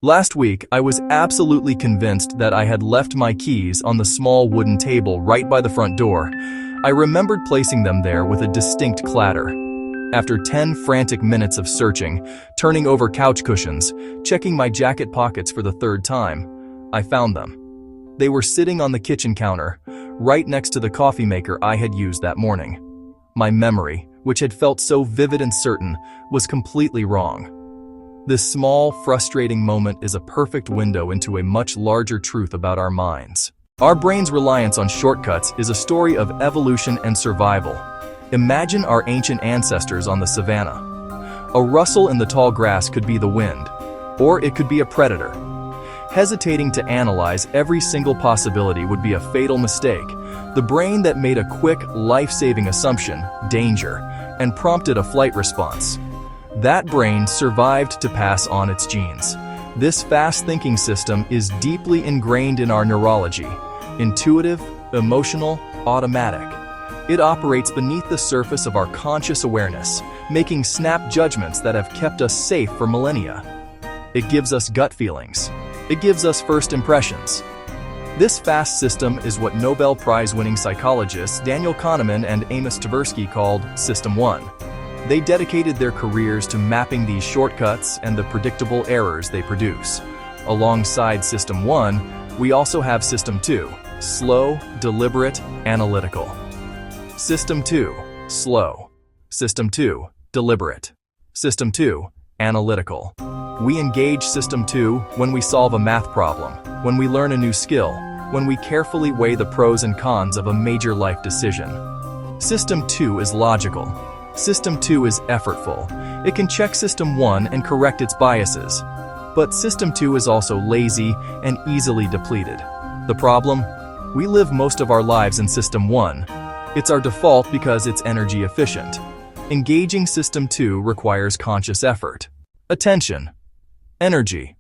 Last week, I was absolutely convinced that I had left my keys on the small wooden table right by the front door. I remembered placing them there with a distinct clatter. After 10 frantic minutes of searching, turning over couch cushions, checking my jacket pockets for the third time, I found them. They were sitting on the kitchen counter, right next to the coffee maker I had used that morning. My memory, which had felt so vivid and certain, was completely wrong. This small, frustrating moment is a perfect window into a much larger truth about our minds. Our brain's reliance on shortcuts is a story of evolution and survival. Imagine our ancient ancestors on the savannah. A rustle in the tall grass could be the wind, or it could be a predator. Hesitating to analyze every single possibility would be a fatal mistake. The brain that made a quick, life-saving assumption, danger, and prompted a flight response. That brain survived to pass on its genes. This fast-thinking system is deeply ingrained in our neurology. Intuitive, emotional, automatic. It operates beneath the surface of our conscious awareness, making snap judgments that have kept us safe for millennia. It gives us gut feelings. It gives us first impressions. This fast system is what Nobel Prize-winning psychologists Daniel Kahneman and Amos Tversky called System 1. They dedicated their careers to mapping these shortcuts and the predictable errors they produce. Alongside System 1, we also have System 2, slow, deliberate, analytical. System 2, slow. System 2, deliberate. System 2, analytical. We engage System 2 when we solve a math problem, when we learn a new skill, when we carefully weigh the pros and cons of a major life decision. System 2 is logical. System 2 is effortful. It can check System 1 and correct its biases. But System 2 is also lazy and easily depleted. The problem? We live most of our lives in System 1. It's our default because it's energy efficient. Engaging System 2 requires conscious effort. Attention. Energy.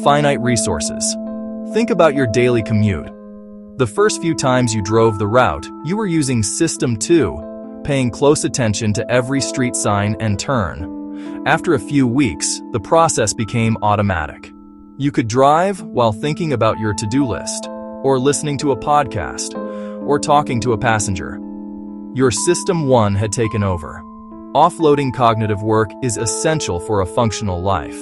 Finite resources. Think about your daily commute. The first few times you drove the route, you were using System 2, paying close attention to every street sign and turn. After a few weeks, the process became automatic. You could drive while thinking about your to-do list, or listening to a podcast, or talking to a passenger. Your System 1 had taken over. Offloading cognitive work is essential for a functional life,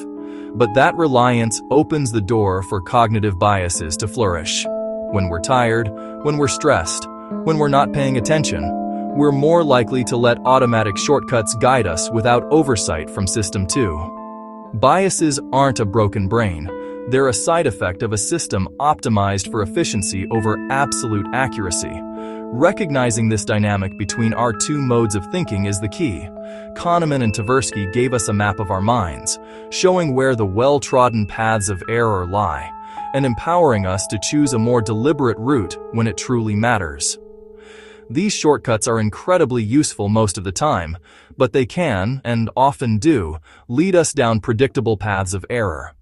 but that reliance opens the door for cognitive biases to flourish. When we're tired, when we're stressed, when we're not paying attention, we're more likely to let automatic shortcuts guide us without oversight from System 2. Biases aren't a broken brain. They're a side effect of a system optimized for efficiency over absolute accuracy. Recognizing this dynamic between our two modes of thinking is the key. Kahneman and Tversky gave us a map of our minds, showing where the well-trodden paths of error lie, and empowering us to choose a more deliberate route when it truly matters. These shortcuts are incredibly useful most of the time, but they can, and often do, lead us down predictable paths of error.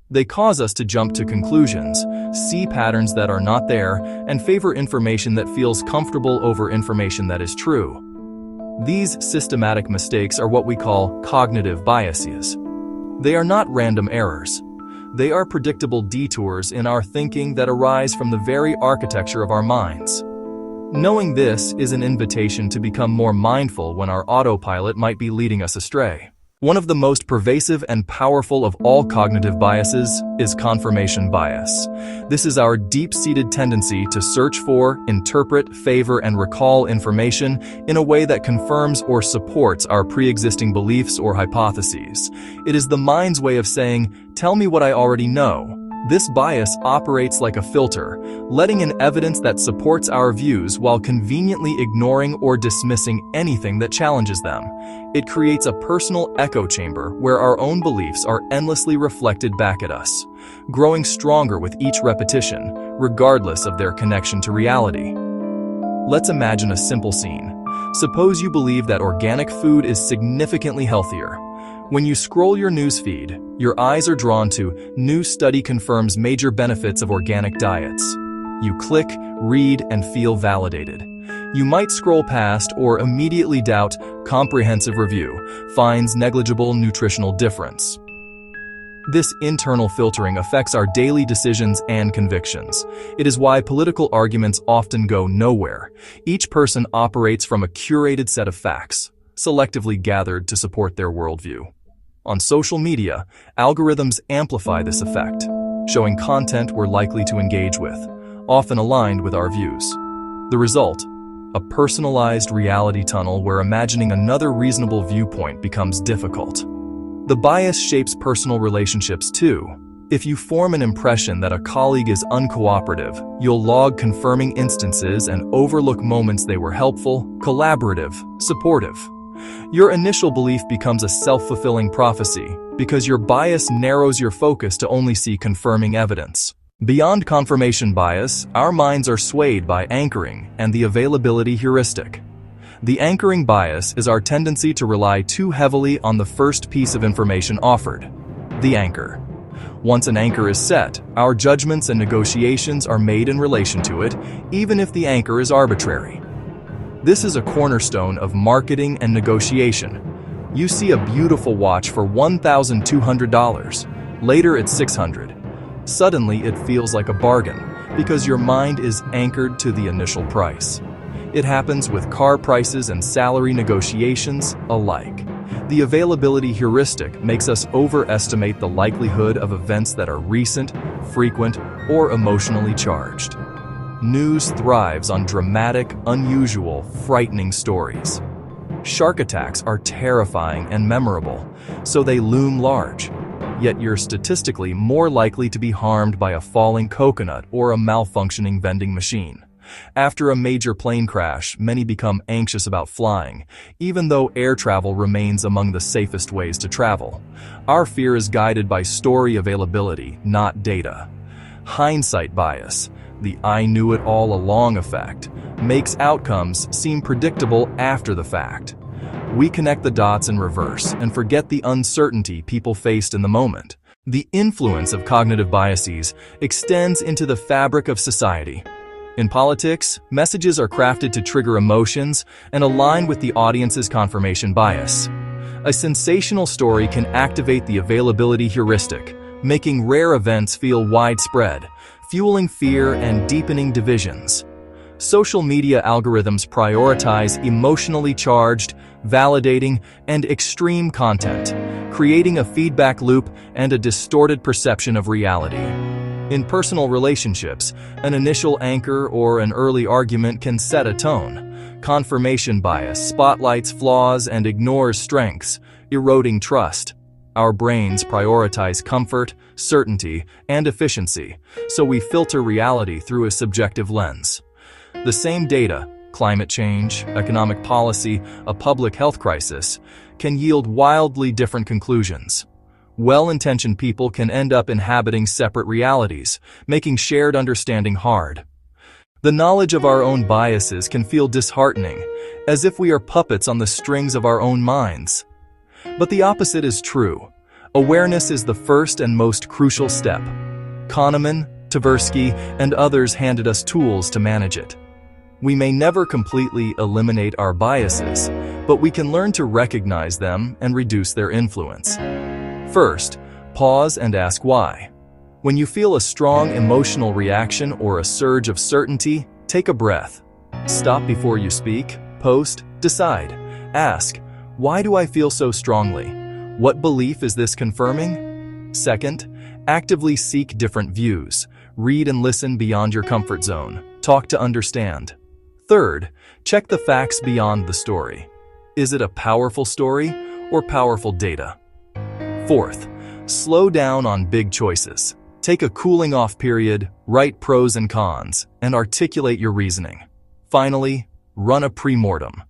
They cause us to jump to conclusions, see patterns that are not there, and favor information that feels comfortable over information that is true. These systematic mistakes are what we call cognitive biases. They are not random errors. They are predictable detours in our thinking that arise from the very architecture of our minds. Knowing this is an invitation to become more mindful when our autopilot might be leading us astray. One of the most pervasive and powerful of all cognitive biases is confirmation bias. This is our deep-seated tendency to search for, interpret, favor, and recall information in a way that confirms or supports our pre-existing beliefs or hypotheses. It is the mind's way of saying, "Tell me what I already know." This bias operates like a filter, letting in evidence that supports our views while conveniently ignoring or dismissing anything that challenges them. It creates a personal echo chamber where our own beliefs are endlessly reflected back at us, growing stronger with each repetition, regardless of their connection to reality. Let's imagine a simple scene. Suppose you believe that organic food is significantly healthier. When you scroll your newsfeed, your eyes are drawn to "New study confirms major benefits of organic diets." You click, read, and feel validated. You might scroll past or immediately doubt "Comprehensive review finds negligible nutritional difference." This internal filtering affects our daily decisions and convictions. It is why political arguments often go nowhere. Each person operates from a curated set of facts, selectively gathered to support their worldview. On social media, algorithms amplify this effect, showing content we're likely to engage with, often aligned with our views. The result? A personalized reality tunnel where imagining another reasonable viewpoint becomes difficult. The bias shapes personal relationships too. If you form an impression that a colleague is uncooperative, you'll log confirming instances and overlook moments they were helpful, collaborative, supportive. Your initial belief becomes a self-fulfilling prophecy because your bias narrows your focus to only see confirming evidence. Beyond confirmation bias, our minds are swayed by anchoring and the availability heuristic. The anchoring bias is our tendency to rely too heavily on the first piece of information offered, the anchor. Once an anchor is set, our judgments and negotiations are made in relation to it, even if the anchor is arbitrary. This is a cornerstone of marketing and negotiation. You see a beautiful watch for $1,200. Later it's $600. Suddenly it feels like a bargain because your mind is anchored to the initial price. It happens with car prices and salary negotiations alike. The availability heuristic makes us overestimate the likelihood of events that are recent, frequent, or emotionally charged. News thrives on dramatic, unusual, frightening stories. Shark attacks are terrifying and memorable, so they loom large. Yet you're statistically more likely to be harmed by a falling coconut or a malfunctioning vending machine. After a major plane crash, many become anxious about flying, even though air travel remains among the safest ways to travel. Our fear is guided by story availability, not data. Hindsight bias, the "I knew it all along" effect, makes outcomes seem predictable after the fact. We connect the dots in reverse and forget the uncertainty people faced in the moment. The influence of cognitive biases extends into the fabric of society. In politics, messages are crafted to trigger emotions and align with the audience's confirmation bias. A sensational story can activate the availability heuristic, making rare events feel widespread, fueling fear and deepening divisions. Social media algorithms prioritize emotionally charged, validating, and extreme content, creating a feedback loop and a distorted perception of reality. In personal relationships, an initial anchor or an early argument can set a tone. Confirmation bias spotlights flaws and ignores strengths, eroding trust. Our brains prioritize comfort, certainty, and efficiency, so we filter reality through a subjective lens. The same data, climate change, economic policy, a public health crisis, can yield wildly different conclusions. Well-intentioned people can end up inhabiting separate realities, making shared understanding hard. The knowledge of our own biases can feel disheartening, as if we are puppets on the strings of our own minds. But the opposite is true. Awareness is the first and most crucial step. Kahneman, Tversky, and others handed us tools to manage it. We may never completely eliminate our biases, but we can learn to recognize them and reduce their influence. First, pause and ask why. When you feel a strong emotional reaction or a surge of certainty, take a breath. Stop before you speak, post, decide. Ask, why do I feel so strongly? What belief is this confirming? Second, actively seek different views. Read and listen beyond your comfort zone. Talk to understand. Third, check the facts beyond the story. Is it a powerful story or powerful data? Fourth, slow down on big choices. Take a cooling off period, write pros and cons, and articulate your reasoning. Finally, run a pre-mortem.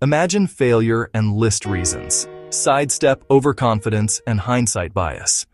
Imagine failure and list reasons. Sidestep overconfidence and hindsight bias.